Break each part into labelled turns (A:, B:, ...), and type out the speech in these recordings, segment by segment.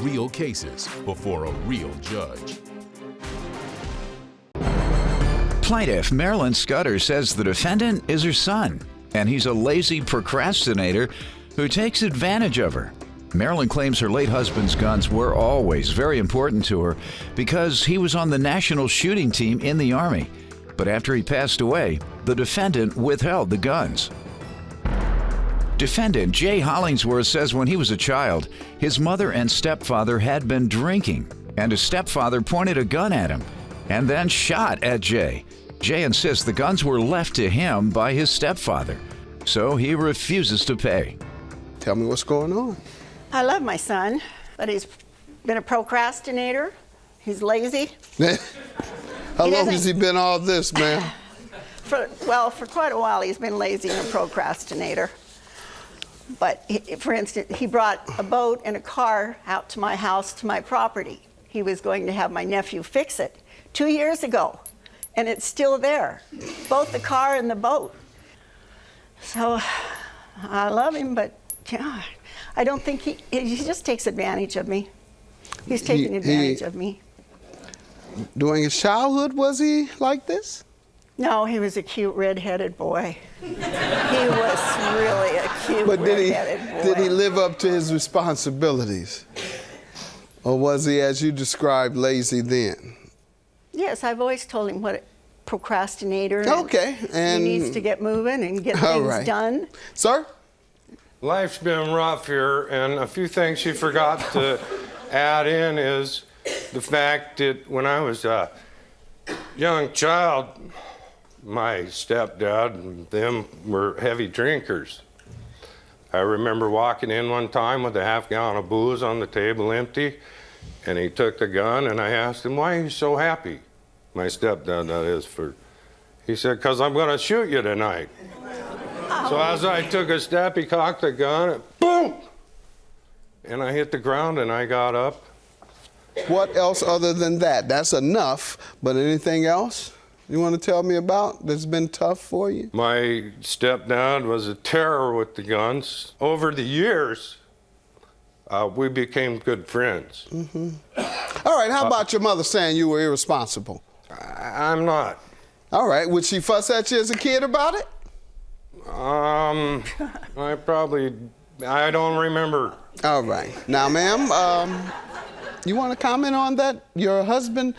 A: real cases before a real judge.
B: Plaintiff Marilyn Scudder says the defendant is her son, and he's a lazy procrastinator who takes advantage of her. Marilyn claims her late husband's guns were always very important to her because he was on the national shooting team in the Army. But after he passed away, the defendant withheld the guns. Defendant Jay Hollingsworth says when he was a child, his mother and stepfather had been drinking, and his stepfather pointed a gun at him and then shot at Jay. Jay insists the guns were left to him by his stepfather, so he refuses to pay.
C: Tell me what's going on.
D: I love my son, but he's been a procrastinator. He's lazy.
C: How long has he been all this, ma'am?
D: For quite a while he's been lazy and a procrastinator. But for instance, he brought a boat and a car out to my house, to my property. He was going to have my nephew fix it 2 years ago, and it's still there, both the car and the boat. So I love him, but God, I don't think he just takes advantage of me. He's taking advantage of me.
C: During his childhood, was he like this?
D: No, he was a cute red-headed boy. He was really a cute red-headed boy.
C: Did he live up to his responsibilities? Or was he, as you described, lazy then?
D: Yes, I've always told him what a procrastinator.
C: Okay. And
D: he needs to get moving and get things done.
C: Sir?
E: Life's been rough here, and a few things she forgot to add in is the fact that when I was a young child, my stepdad and them were heavy drinkers. I remember walking in one time with a half-gallon of booze on the table empty, and he took the gun, and I asked him, "Why are you so happy?" My stepdad, that is. He said, "'Cause I'm gonna shoot you tonight." So as I took a step, he cocked the gun, and boom! And I hit the ground, and I got up.
C: What else other than that? That's enough, but anything else you want to tell me about that's been tough for you?
E: My stepdad was a terror with the guns. Over the years, we became good friends.
C: Mm-hmm. All right, how about your mother saying you were irresponsible?
E: I'm not.
C: All right, would she fuss at you as a kid about it?
E: I don't remember.
C: All right. Now, ma'am, you want to comment on that? Your husband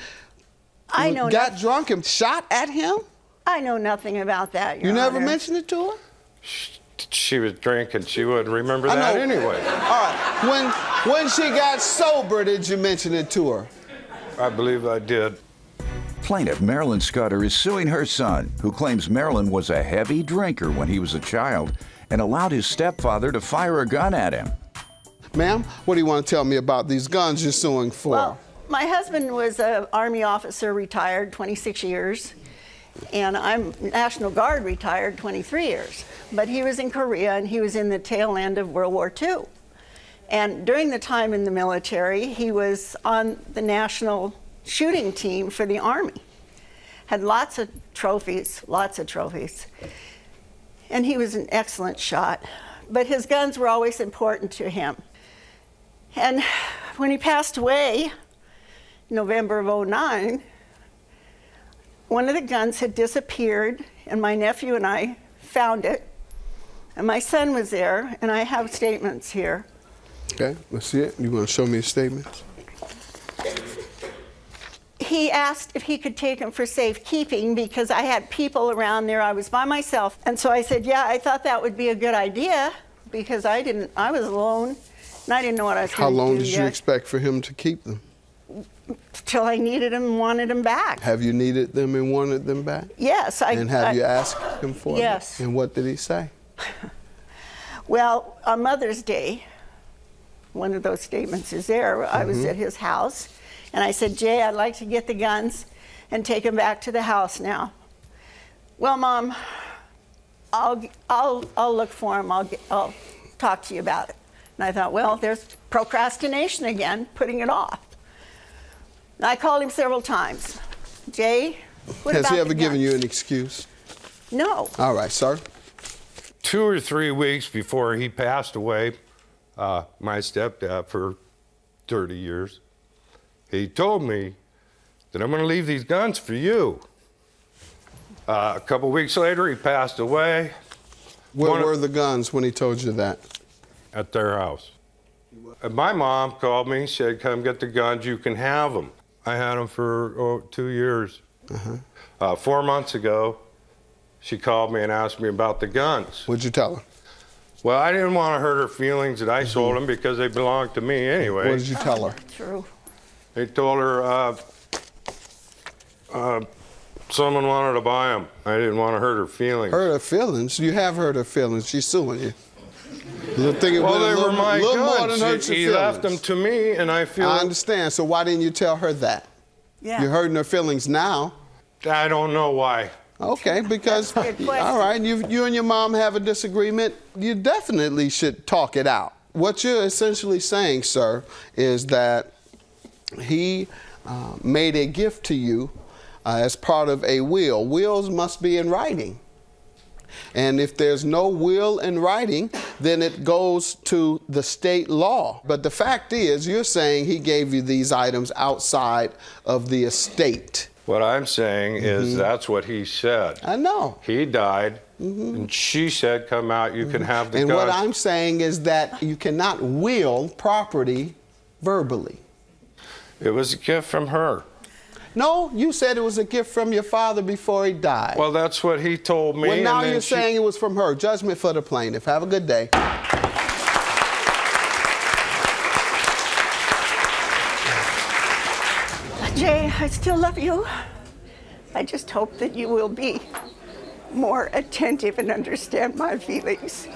C: got drunk and shot at him?
D: I know nothing about that, Your
C: You never
D: Honor.
C: mentioned it to her?
E: She was drinking. She wouldn't remember that anyway.
C: All right. When she got sober, did you mention it to her?
E: I believe I did.
B: Plaintiff Marilyn Scudder is suing her son, who claims Marilyn was a heavy drinker when he was a child and allowed his stepfather to fire a gun at him.
C: Ma'am, what do you want to tell me about these guns you're suing for?
D: Well, my husband was an Army officer, retired 26 years, and I'm National Guard, retired 23 years. But he was in Korea, and he was in the tail end of World War II. And during the time in the military, he was on the national shooting team for the Army. Had lots of trophies. And he was an excellent shot. But his guns were always important to him. And when he passed away, November of '09, one of the guns had disappeared, and my nephew and I found it. And my son was there, and I have statements here.
C: Okay, let's see it. You want to show me the statements?
D: He asked if he could take him for safekeeping because I had people around there. I was by myself. And so I said, yeah, I thought that would be a good idea because I was alone and I didn't know what I was going to do.
C: How long did you expect for him to keep them?
D: Till I needed them and wanted them back.
C: Have you needed them and wanted them back?
D: Yes.
C: And have you asked him for them?
D: Yes.
C: And what did he say?
D: Well, on Mother's Day, one of those statements is there. I was at his house. And I said, Jay, I'd like to get the guns and take them back to the house now. Well, Mom, I'll look for them. I'll talk to you about it. And I thought, well, there's procrastination again, putting it off. And I called him several times. Jay, what
C: Has
D: about
C: he ever
D: the
C: given
D: guns?
C: you an excuse?
D: No.
C: All right, sir.
E: 2 or 3 weeks before he passed away, my stepdad, for 30 years. He told me that I'm going to leave these guns for you. A couple weeks later, he passed away.
C: Where were the guns when he told you that?
E: At their house. And my mom called me and said, come get the guns, you can have them. I had them for 2 years. 4 months ago, she called me and asked me about the guns.
C: What'd you tell her?
E: Well, I didn't want to hurt her feelings that I sold them because they belonged to me anyway.
C: What did you tell her?
D: True.
E: They told her someone wanted to buy them. I didn't want to hurt her feelings.
C: Hurt her feelings? You have hurt her feelings. She's suing you. You think it
E: Well,
C: went
E: they
C: a little,
E: were my
C: little more than
E: guns.
C: hurt your
E: He
C: feelings?
E: left them to me, and I feel...
C: I understand. So why didn't you tell her that?
D: Yeah.
C: You're hurting her feelings now.
E: I don't know why.
C: Okay, because,
D: That's a good question.
C: all right, you and your mom have a disagreement. You definitely should talk it out. What you're essentially saying, sir, is that he made a gift to you as part of a will. Wills must be in writing. And if there's no will in writing, then it goes to the state law. But the fact is, you're saying he gave you these items outside of the estate.
E: What I'm saying is that's what he said.
C: I know.
E: He died, and she said, come out, you can have the
C: And
E: guns.
C: what I'm saying is that you cannot will property verbally.
E: It was a gift from her.
C: No, you said it was a gift from your father before he died.
E: Well, that's what he told me.
C: Well, now
E: and then
C: you're saying it was from her. Judgment for the plaintiff. Have a good day.
D: Jay, I still love you. I just hope that you will be more attentive and understand my feelings.